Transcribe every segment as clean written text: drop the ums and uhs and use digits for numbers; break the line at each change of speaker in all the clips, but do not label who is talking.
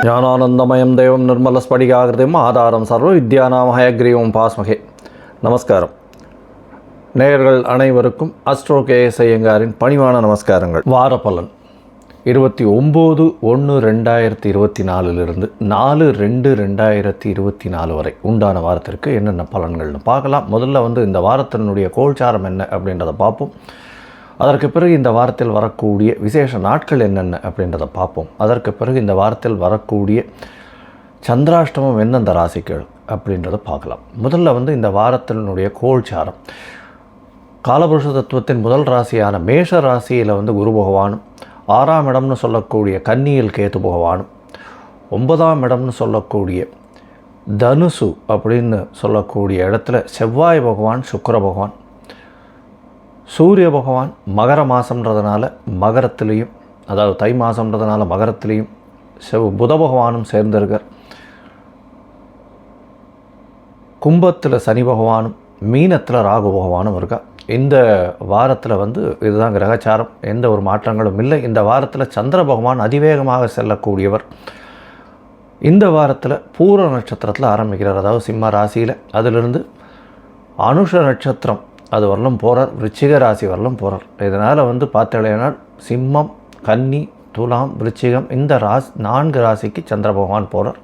ஞானானந்தமயம் தெய்வம் நிர்மலஸ்படிகாகிருதிம் ஆதாரம் சர்வ வித்யானாம் ஹயக்ரீவம் பாஸ்மகே. நமஸ்காரம். நேயர்கள் அனைவருக்கும் அஸ்ட்ரோ கேஎஸ் ஐயங்காரின் பணிவான நமஸ்காரங்கள். வார பலன் 29/1/2024 4/2/2024 வரை உண்டான வாரத்திற்கு என்னென்ன பலன்கள்னு பார்க்கலாம். முதல்ல இந்த வாரத்தினுடைய கோல்சாரம் என்ன அப்படின்றத பார்ப்போம். அதற்கு பிறகு இந்த வாரத்தில் வரக்கூடிய விசேஷ நாட்கள் என்னென்ன அப்படின்றத பார்ப்போம். அதற்கு பிறகு இந்த வாரத்தில் வரக்கூடிய சந்திராஷ்டமம் எந்தெந்த ராசிகள் அப்படின்றத பார்க்கலாம். முதல்ல இந்த வாரத்தினுடைய கோல்சாரம், காலபுருஷ தத்துவத்தின் முதல் ராசியான மேஷ ராசியில் குரு பகவானும், 6ஆம் இடம்னு சொல்லக்கூடிய கன்னியில் கேது பகவானும், 9ஆம் இடம்னு சொல்லக்கூடிய தனுசு அப்படின்னு சொல்லக்கூடிய இடத்துல செவ்வாய் பகவான், சுக்கிர பகவான், சூரிய பகவான் மகர மாதம்ன்றதுனால மகரத்துலேயும், அதாவது தை மாதம்ன்றதுனால மகரத்துலேயும் புத பகவானும் சேர்ந்திருக்கார். கும்பத்தில் சனி பகவானும், மீனத்தில் ராகு பகவானும் இருக்கா. இந்த வாரத்தில் இதுதான் கிரகச்சாரம், எந்த ஒரு மாற்றங்களும் இல்லை. இந்த வாரத்தில் சந்திர பகவான் அதிவேகமாக செல்லக்கூடியவர். இந்த வாரத்தில் பூர நட்சத்திரத்தில் ஆரம்பிக்கிறார், அதாவது சிம்ம ராசியில். அதிலிருந்து அனுஷ நட்சத்திரம் அது வரலும் போகிறார், விருச்சிக ராசி வரலும் போகிறார். இதனால் பார்த்தீங்கன்னா சிம்மம், கன்னி, துலாம், விருச்சிகம் இந்த 4 ராசிக்கு சந்திர பகவான் போகிறார்.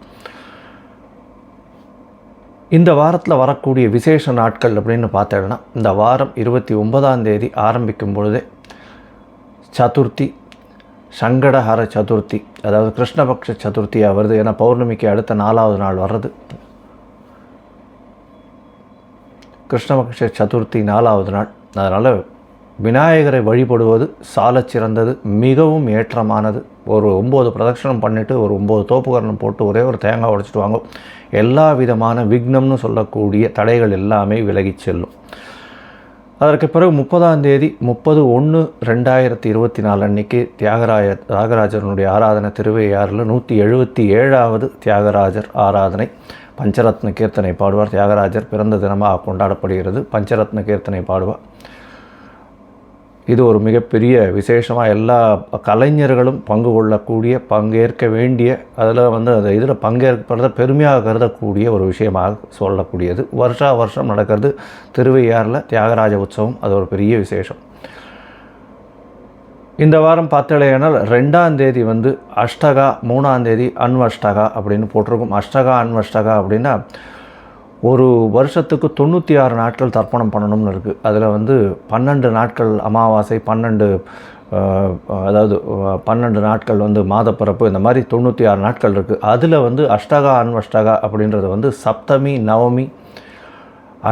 இந்த வாரத்தில் வரக்கூடிய விசேஷ நாட்கள் அப்படின்னு பார்த்தீங்கன்னா, இந்த வாரம் 29ஆம் தேதி ஆரம்பிக்கும் பொழுதே சதுர்த்தி, சங்கடஹர சதுர்த்தி, அதாவது கிருஷ்ணபக்ஷ சதுர்த்தியாக வருது. ஏன்னா பௌர்ணமிக்கு அடுத்த 4ஆவது நாள் வர்றது கிருஷ்ணபக்ஷ சதுர்த்தி, 4ஆவது நாள். அதனால் விநாயகரை வழிபடுவது சாலச் சிறந்தது, மிகவும் ஏற்றமானது. ஒரு 9 பிரதட்சணம் பண்ணிவிட்டு ஒரு 9 தோப்புகரணம் போட்டு ஒரே ஒரு தேங்காய் உடைச்சிட்டு வாங்க. எல்லா விதமான விக்னம்னு சொல்லக்கூடிய தடைகள் எல்லாமே விலகி செல்லும். அதற்கு பிறகு 30ஆம் தேதி 30/1/2024 அன்றைக்கி தியாகராஜனுடைய ஆராதனை திருவையாறில் 177வது தியாகராஜர் ஆராதனை. பஞ்சரத்ன கீர்த்தனை பாடுவார். தியாகராஜர் பிறந்த தினமாக கொண்டாடப்படுகிறது. பஞ்சரத்ன கீர்த்தனை பாடுவார். இது ஒரு மிகப்பெரிய விசேஷமாக எல்லா கலைஞர்களும் பங்கு கொள்ளக்கூடிய, பங்கேற்க வேண்டிய, அதில் அந்த இதில் பங்கேற்பதை பெருமையாக கருதக்கூடிய ஒரு விஷயமாக சொல்லக்கூடியது. வருஷம் நடக்கிறது திருவையாறில் தியாகராஜ உற்சவம். அது ஒரு பெரிய விசேஷம். இந்த வாரம் பார்த்தீங்கன்னா 2ஆம் தேதி அஷ்டகா, 3ஆம் தேதி அன்வஷ்டகா அப்படின்னு போட்டிருக்கும். அஷ்டகா அன்வஷ்டகா அப்படின்னா ஒரு வருஷத்துக்கு 96 நாட்கள் தர்ப்பணம் பண்ணணும்னு இருக்குது. அதில் 12 நாட்கள் அமாவாசை, 12 அதாவது 12 நாட்கள் மாதப்பிறப்பு, இந்த மாதிரி 96 நாட்கள் இருக்குது. அதில் அஷ்டகா அன்வஷ்டகா அப்படின்றது சப்தமி, நவமி,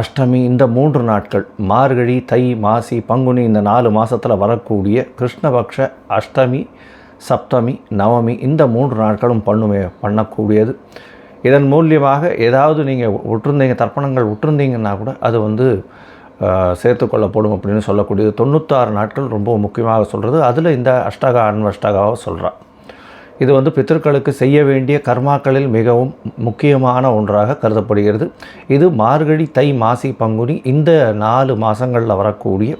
அஷ்டமி இந்த 3 நாட்கள், மார்கழி, தை, மாசி, பங்குனி இந்த 4 மாதத்தில் வரக்கூடிய கிருஷ்ணபக்ஷ அஷ்டமி, சப்தமி, நவமி இந்த 3 நாட்களும் பண்ணக்கூடியது. இதன் மூலியமாக ஏதாவது நீங்கள் விட்டுருந்தீங்க, தர்ப்பணங்கள் விட்டுருந்தீங்கன்னா கூட அது சேர்த்துக்கொள்ளப்படும் அப்படின்னு சொல்லக்கூடியது. 96 நாட்கள் ரொம்ப முக்கியமாக சொல்கிறது. அதில் இந்த அஷ்டகா அன்வஷ்டகாவை சொல்கிறார். இது பித்தர்களுக்கு செய்ய வேண்டிய கர்மாக்களில் மிகவும் முக்கியமான ஒன்றாக கருதப்படுகிறது. இது மார்கழி, தை, மாசி, பங்குனி இந்த 4 மாதங்களில் வரக்கூடிய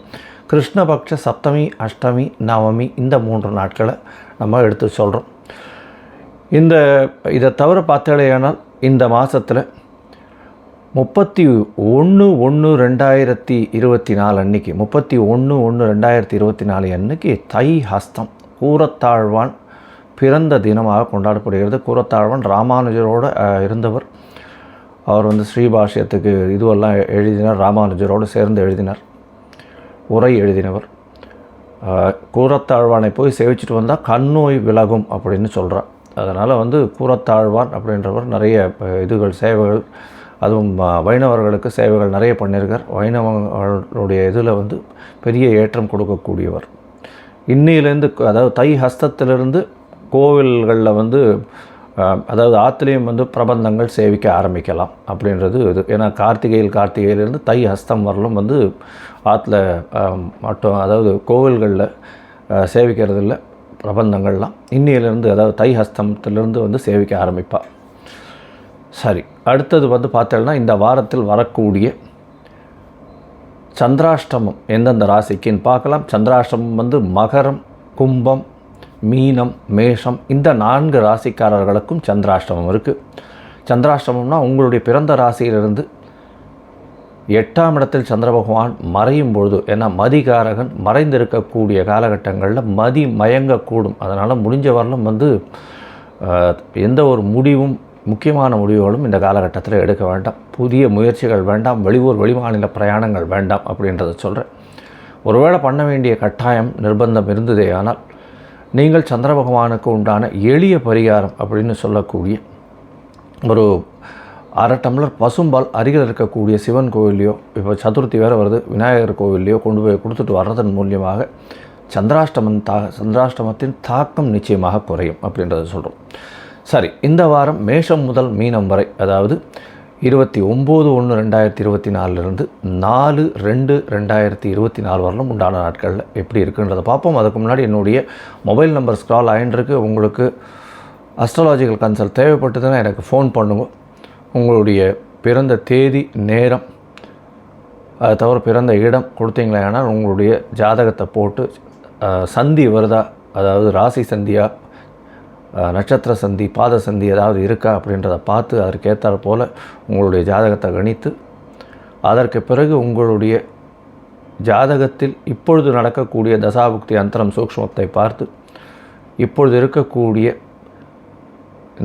கிருஷ்ணபக்ஷ சப்தமி, அஷ்டமி, நவமி இந்த 3 நாட்களை நம்ம எடுத்து சொல்கிறோம். இதை தவிர பார்த்தேனால் இந்த மாதத்தில் 31/1/2024 அன்றைக்கி 31/1/2024 அன்றைக்கி தை ஹஸ்தம், கூரத்தாழ்வான் பிறந்த தினமாக கொண்டாடப்படுகிறது. கூரத்தாழ்வான் ராமானுஜரோடு இருந்தவர். அவர் ஸ்ரீபாஷ்யத்துக்கு இதுவெல்லாம் எழுதினார், ராமானுஜரோடு சேர்ந்து எழுதினார், உரை எழுதினவர். கூரத்தாழ்வானை போய் சேவிச்சுட்டு வந்தால் கண்ணோய் விலகும் அப்படின்னு சொல்கிறார். அதனால் கூரத்தாழ்வான் அப்படின்றவர் நிறைய சேவைகள், அதுவும் வைணவர்களுக்கு சேவைகள் நிறைய பண்ணியிருக்கார். வைணவர்களுடைய இதில் பெரிய ஏற்றம் கொடுக்கக்கூடியவர். இன்னிலேருந்து, அதாவது தை ஹஸ்தத்திலிருந்து கோவில்களில் அதாவது ஆற்றுலேயும் பிரபந்தங்கள் சேவிக்க ஆரம்பிக்கலாம் அப்படின்றது இது. ஏன்னா கார்த்திகையிலிருந்து தை ஹஸ்தம் வரலும் ஆற்றுல மட்டும், அதாவது கோவில்களில் சேவிக்கிறது இல்லை பிரபந்தங்கள்லாம். இன்னிலிருந்து, அதாவது தை ஹஸ்தத்திலிருந்து சேவிக்க ஆரம்பிப்பாள். சரி, அடுத்தது பார்த்தேன்னா இந்த வாரத்தில் வரக்கூடிய சந்திராஷ்டமம் எந்தெந்த ராசிக்குன்னு பார்க்கலாம். சந்திராஷ்டமம் மகரம், கும்பம், மீனம், மேஷம் இந்த 4 ராசிக்காரர்களுக்கும் சந்திராஷ்டமம் இருக்குது. சந்திராஷ்டமம்னா உங்களுடைய பிறந்த ராசியிலிருந்து 8ஆம் இடத்தில் சந்திர பகவான் மறையும் பொழுது, ஏன்னா மதிகாரகன் மறைந்திருக்கக்கூடிய காலகட்டங்களில் மதி மயங்கக்கூடும். அதனால் முடிஞ்ச வரலும் எந்த ஒரு முடிவும் முக்கியமான முடிவுகளும் இந்த காலகட்டத்தில் எடுக்க வேண்டாம். புதிய முயற்சிகள் வேண்டாம். வெளியூர் வெளிமாநில பிரயாணங்கள் வேண்டாம் அப்படின்றத சொல்கிறேன். ஒருவேளை பண்ண வேண்டிய கட்டாயம் நிர்பந்தம் இருந்ததே ஆனால் நீங்கள் சந்திர பகவானுக்கு உண்டான எளிய பரிகாரம் அப்படின்னு சொல்லக்கூடிய ஒரு 1/2 டம்ளர் பசும்பால் அருகில் இருக்கக்கூடிய சிவன் கோவில்லையோ, இப்போ சதுர்த்தி வேறு வருது, விநாயகர் கோவில்லையோ கொண்டு போய் கொடுத்துட்டு வர்றதன் மூலியமாக சந்திராஷ்டமத்தின் தாக்கம் நிச்சயமாக குறையும் அப்படின்றத சொல்கிறோம். சரி, இந்த வாரம் மேஷம் முதல் மீனம் வரை, அதாவது 29/1/2024 4/2/2024 வரலும் உண்டான நாட்களில் எப்படி இருக்குன்றதை பார்ப்போம். அதுக்கு முன்னாடி என்னுடைய மொபைல் நம்பர் ஸ்க்ரால் ஆகிட்டுருக்கு. உங்களுக்கு அஸ்ட்ராலாஜிக்கல் கன்சல்ட் தேவைப்பட்டதுன்னா எனக்கு ஃபோன் பண்ணுங்க. உங்களுடைய பிறந்த தேதி, நேரம், அதை தவிர பிறந்த இடம் கொடுத்தீங்களேனா உங்களுடைய ஜாதகத்தை போட்டு சந்தி வருதா, அதாவது ராசி சந்தியா, நட்சத்திர சந்தி, பாத சந்தி ஏதாவது இருக்கா அப்படின்றத பார்த்து அதற்கேற்றாற் போல் உங்களுடைய ஜாதகத்தை கணித்து அதற்கு பிறகு உங்களுடைய ஜாதகத்தில் இப்பொழுது நடக்கக்கூடிய தசாபுக்தி அந்தரம் சூக்ஷ்மத்தை பார்த்து இப்பொழுது இருக்கக்கூடிய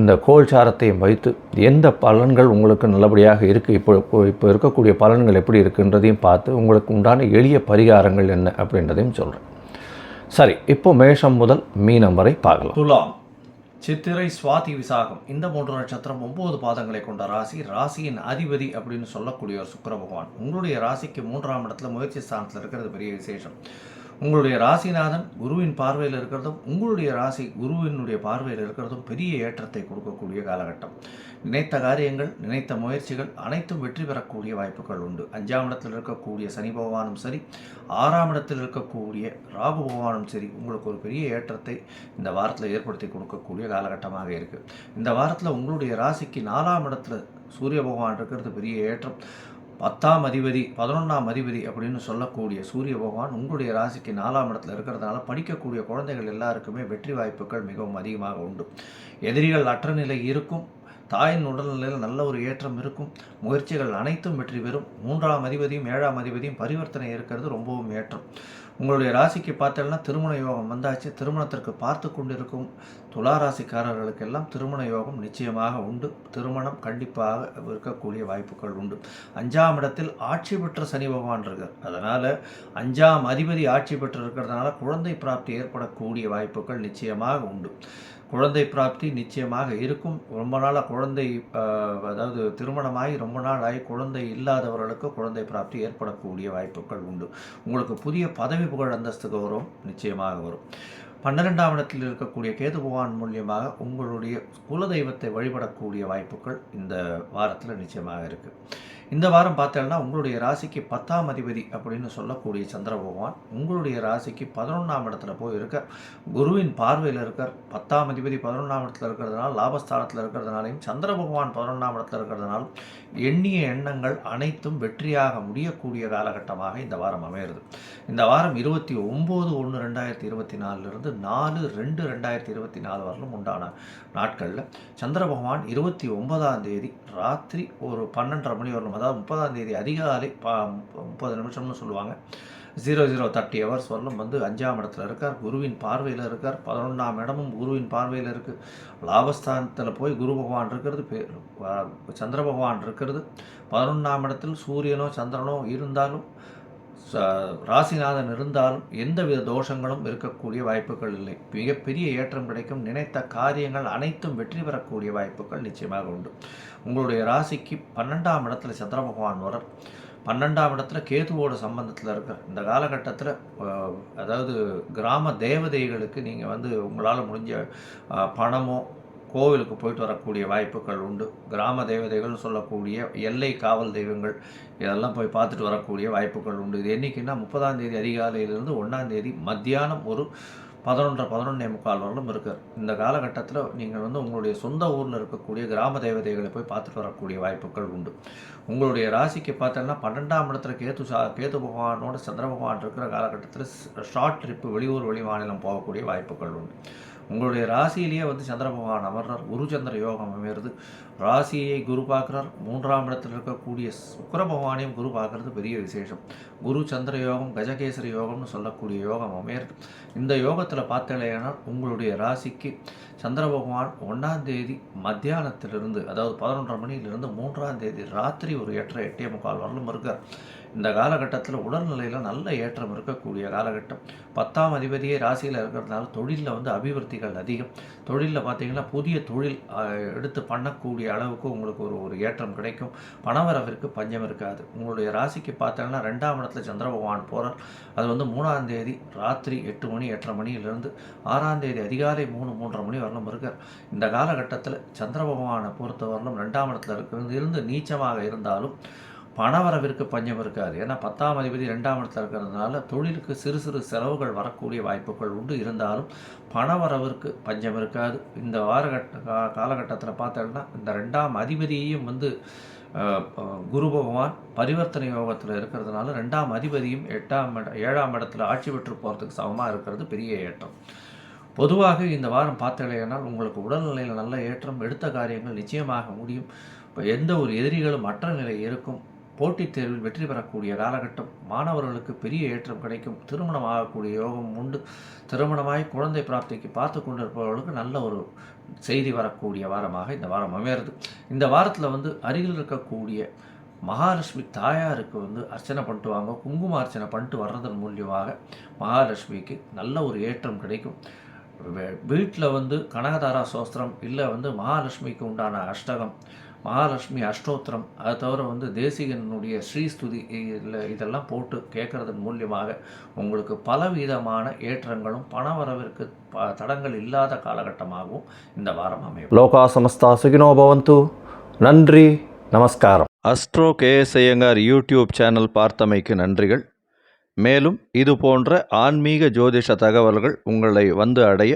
இந்த கோல்சாரத்தையும் வைத்து எந்த பலன்கள் உங்களுக்கு நல்லபடியாக இருக்குது, இப்போ இருக்கக்கூடிய பலன்கள் எப்படி இருக்குன்றதையும் பார்த்து உங்களுக்கு உண்டான எளிய பரிகாரங்கள் என்ன அப்படின்றதையும் சொல்கிறேன். சரி, இப்போ மேஷம் முதல் மீனம் வரை பார்க்கலாம். துலாம், சித்திரை, சுவாதி, விசாகம் இந்த 3 நட்சத்திரம் 9 பாதங்களை கொண்ட ராசி. ராசியின் அதிபதி அப்படின்னு சொல்லக்கூடிய ஒரு சுக்கிர பகவான் உங்களுடைய ராசிக்கு 3ஆம் இடத்துல முயற்சி ஸ்தானத்தில் இருக்கிறது பெரிய விசேஷம். உங்களுடைய ராசிநாதன் குருவின் பார்வையில் இருக்கிறதும் உங்களுடைய ராசி குருவினுடைய பார்வையில் இருக்கிறதும் பெரிய ஏற்றத்தை கொடுக்கக்கூடிய காலகட்டம். நினைத்த காரியங்கள், நினைத்த முயற்சிகள் அனைத்தும் வெற்றி பெறக்கூடிய வாய்ப்புகள் உண்டு. 5ஆம் இடத்தில் இருக்கக்கூடிய சனி பகவானும் சரி, 6ஆம் இடத்தில் இருக்கக்கூடிய ராகு பகவானும் சரி உங்களுக்கு ஒரு பெரிய ஏற்றத்தை இந்த வாரத்தில் ஏற்படுத்தி கொடுக்கக்கூடிய காலகட்டமாக இருக்குது. இந்த வாரத்தில் உங்களுடைய ராசிக்கு 4ஆம் இடத்துல சூரிய பகவான் இருக்கிறது பெரிய ஏற்றம். 10ஆம் அதிபதி, 11ஆம் அதிபதி அப்படின்னு சொல்லக்கூடிய சூரிய பகவான் உங்களுடைய ராசிக்கு 4ஆம் இடத்துல இருக்கிறதுனால படிக்கக்கூடிய குழந்தைகள் எல்லாருக்குமே வெற்றி வாய்ப்புகள் மிகவும் அதிகமாக உண்டு. எதிரிகள் அற்ற நிலை இருக்கும். தாயின் உடல்நிலையில் நல்ல ஒரு ஏற்றம் இருக்கும். முயற்சிகள் அனைத்தும் வெற்றி பெறும். 3ஆம் அதிபதியும் 7ஆம் அதிபதியும் பரிவர்த்தனை இருக்கிறது ரொம்பவும் ஏற்றம். உங்களுடைய ராசிக்கு பார்த்தீங்கன்னா திருமண யோகம் வந்தாச்சு. திருமணத்திற்கு பார்த்து கொண்டிருக்கும் துளாராசிக்காரர்களுக்கெல்லாம் திருமண யோகம் நிச்சயமாக உண்டு. திருமணம் கண்டிப்பாக இருக்கக்கூடிய வாய்ப்புகள் உண்டு. 5ஆம் இடத்தில் ஆட்சி பெற்ற சனி பகவான் இருக்கார். அதனால் 5ஆம் அதிபதி ஆட்சி பெற்று இருக்கிறதுனால குழந்தை பிராப்தி ஏற்படக்கூடிய வாய்ப்புகள் நிச்சயமாக உண்டு. குழந்தை பிராப்தி நிச்சயமாக இருக்கும். ரொம்ப நாளாக குழந்தை, அதாவது திருமணமாகி ரொம்ப நாள் ஆகி குழந்தை இல்லாதவர்களுக்கு குழந்தை பிராப்தி ஏற்படக்கூடிய வாய்ப்புகள் உண்டு. உங்களுக்கு புதிய பதவி புகழ் அந்தஸ்து கௌரவம் நிச்சயமாக வரும். 12ஆம் இடத்தில் இருக்கக்கூடிய கேது பகவான் மூலியமாக உங்களுடைய குலதெய்வத்தை வழிபடக்கூடிய வாய்ப்புகள் இந்த வாரத்தில் நிச்சயமாக இருக்குது. இந்த வாரம் பார்த்தீங்கன்னா உங்களுடைய ராசிக்கு 10ஆம் அதிபதி அப்படின்னு சொல்லக்கூடிய சந்திர பகவான் உங்களுடைய ராசிக்கு 11ஆம் இடத்துல போய் இருக்கார். குருவின் பார்வையில் இருக்கார். 10ஆம் அதிபதி 11ஆம் இடத்துல இருக்கிறதுனால லாபஸ்தானத்தில் இருக்கிறதுனாலையும் சந்திர பகவான் 11ஆம் இடத்துல இருக்கிறதுனாலும் எண்ணிய எண்ணங்கள் அனைத்தும் வெற்றியாக முடியக்கூடிய காலகட்டமாக இந்த வாரம் அமையிறது. இந்த வாரம் 29/1/2024 4/2/2024 வரலும் உண்டான நாட்களில் சந்திர பகவான் 29ஆம் தேதி ராத்திரி ஒரு 12:30 மணி வரலும், அதாவது 30ஆம் தேதி அதிகாலை 30 நிமிஷம்னு சொல்லுவாங்க, 00:30 hours வரலும் 5ஆம் இடத்துல இருக்கார். குருவின் பார்வையில் இருக்கார். 11ஆம் இடமும் குருவின் பார்வையில் இருக்குது. லாபஸ்தானத்தில் போய் குரு பகவான் இருக்கிறது, சந்திர பகவான் இருக்கிறது. 11ஆம் இடத்தில் சூரியனோ சந்திரனோ இருந்தாலும் ராசிநாதன் இருந்தாலும் எந்தவித தோஷங்களும் இருக்கக்கூடிய வாய்ப்புகள் இல்லை. மிகப்பெரிய ஏற்றம் கிடைக்கும். நினைத்த காரியங்கள் அனைத்தும் வெற்றி பெறக்கூடிய வாய்ப்புகள் நிச்சயமாக உண்டு. உங்களுடைய ராசிக்கு 12ஆம் இடத்துல சந்திர பகவான் வர 12ஆம் இடத்துல கேதுவோட சம்பந்தத்தில் இருக்கிற இந்த காலகட்டத்தில், அதாவது கிராம தேவதைகளுக்கு நீங்கள் உங்களால் முடிஞ்ச பணமோ கோவிலுக்கு போயிட்டு வரக்கூடிய வாய்ப்புகள் உண்டு. கிராம தேவதைகள் சொல்லக்கூடிய எல்லை காவல் தெய்வங்கள் இதெல்லாம் போய் பார்த்துட்டு வரக்கூடிய வாய்ப்புகள் உண்டு. இது என்றைக்குன்னா 30ஆம் தேதி அதிகாலையிலிருந்து 1ஆம் தேதி மத்தியானம் ஒரு 11:45 வரலும் இருக்கார். இந்த காலகட்டத்தில் நீங்கள் வந்து உங்களுடைய சொந்த ஊரில் இருக்கக்கூடிய கிராம தேவதைகளை போய் பார்த்துட்டு வரக்கூடிய வாய்ப்புகள் உண்டு. உங்களுடைய ராசிக்கு பார்த்தோன்னா 12ஆம் இடத்துல கேது பகவானோட சந்திர பகவான் இருக்கிற காலகட்டத்தில் ஷார்ட் ட்ரிப்பு வெளியூர் வெளி மாநிலம் போகக்கூடிய வாய்ப்புகள் உண்டு. உங்களுடைய ராசியிலேயே வந்து சந்திர பகவான் அமர்றார். குரு சந்திர யோகம் அமைகிறது. ராசியை குரு பார்க்குறார். 3ஆம் இடத்தில் இருக்கக்கூடிய சுக்கிர பகவானையும் குரு பார்க்குறது பெரிய விசேஷம். குரு சந்திர யோகம் கஜகேசரி யோகம்னு சொல்லக்கூடிய யோகம் அமைகிறது. இந்த யோகத்தில் பார்த்தீங்கன்னா உங்களுடைய ராசிக்கு சந்திர பகவான் 1ஆம் தேதி மத்தியானத்திலிருந்து, அதாவது 11:30 மணியிலிருந்து 3ஆம் தேதி ராத்திரி ஒரு 8:45 வரலும் இருக்கார். இந்த காலகட்டத்தில் உடல்நிலையில் நல்ல ஏற்றம் இருக்கக்கூடிய காலகட்டம். 10ஆம் அதிபதியே ராசியில் இருக்கிறதுனால தொழிலில் வந்து அபிவிருத்திகள் அதிகம். தொழிலில் பார்த்தீங்கன்னா புதிய தொழில் எடுத்து பண்ணக்கூடிய அளவுக்கு உங்களுக்கு ஒரு ஏற்றம் கிடைக்கும். பணவரவிற்கு பஞ்சம் இருக்காது. உங்களுடைய ராசிக்கு பார்த்தீங்கன்னா 2ஆம் இடத்துல சந்திர பகவான் போகிறார். அது வந்து 3ஆம் தேதி ராத்திரி 8 மணி 8:30 மணியிலிருந்து 6ஆம் தேதி அதிகாலை 3:30 மணி வரலும் இருக்கார். இந்த காலகட்டத்தில் சந்திர பகவானை பொறுத்தவரையிலும் 2ஆம் இடத்துல இருந்து நீச்சமாக இருந்தாலும் பணவரவிற்கு பஞ்சம் இருக்காது. ஏன்னா 10ஆம் அதிபதி 2ஆம் இடத்துல இருக்கிறதுனால தொழிலுக்கு சிறு சிறு செலவுகள் வரக்கூடிய வாய்ப்புகள் உண்டு. இருந்தாலும் பணவரவிற்கு பஞ்சம் இருக்காது. இந்த காலகட்டத்தில் பார்த்தோம்னா இந்த 2ஆம் அதிபதியையும் வந்து குரு பகவான் பரிவர்த்தனை யோகத்தில் இருக்கிறதுனால 2ஆம் அதிபதியும் 7ஆம் இடத்துல ஆட்சி பெற்று போகிறதுக்கு சமமாக இருக்கிறது பெரிய ஏற்றம். பொதுவாக இந்த வாரம் பார்த்தீங்கன்னா உங்களுக்கு உடல்நிலையில் நல்ல ஏற்றம். எடுத்த காரியங்கள் நிச்சயமாக முடியும். இப்போ எந்த ஒரு எதிரிகளும் மற்ற நிலை இருக்கும். போட்டித் தேர்வில் வெற்றி பெறக்கூடிய காலகட்டம். மாணவர்களுக்கு பெரிய ஏற்றம் கிடைக்கும். திருமணம் ஆகக்கூடிய யோகம் உண்டு. திருமணமாய் குழந்தை பிராப்திக்கு பார்த்து கொண்டிருப்பவர்களுக்கு நல்ல ஒரு செய்தி வரக்கூடிய வாரமாக இந்த வாரம் அமைகிறது. இந்த வாரத்தில் வந்து அருகில் இருக்கக்கூடிய மகாலட்சுமி தாயாருக்கு வந்து அர்ச்சனை பண்ணிட்டு வாங்க. குங்கும அர்ச்சனை பண்ணிட்டு வர்றதன் மூலியமாக மகாலட்சுமிக்கு நல்ல ஒரு ஏற்றம் கிடைக்கும். வீட்டில் வந்து கனகதாரா சோஸ்திரம் இல்லை வந்து மகாலட்சுமிக்கு உண்டான அஷ்டகம், மகாலட்சுமி அஷ்டோத்திரம், அதை தவிர வந்து தேசிகனுடைய ஸ்ரீஸ்துதி இதெல்லாம் போட்டு கேட்கறதன் மூலியமாக உங்களுக்கு பலவிதமான ஏற்றங்களும் பணவரவிற்கு தடங்கள் இல்லாத காலகட்டமாகவும் இந்த வாரம் அமையும். லோகா சமஸ்தா சுகினோ பவந்து. நன்றி, நமஸ்காரம். Astro KS Iyengar YouTube channel பார்த்தமைக்கு நன்றிகள். மேலும் இது போன்ற ஆன்மீக ஜோதிஷ தகவல்கள் உங்களை வந்து அடைய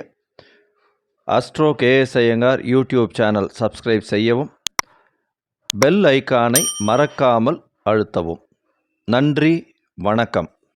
Astro KS Iyengar YouTube channel subscribe செய்யவும், பெல் ஐக்கானை மறக்காமல் அழுத்தவும். நன்றி, வணக்கம்.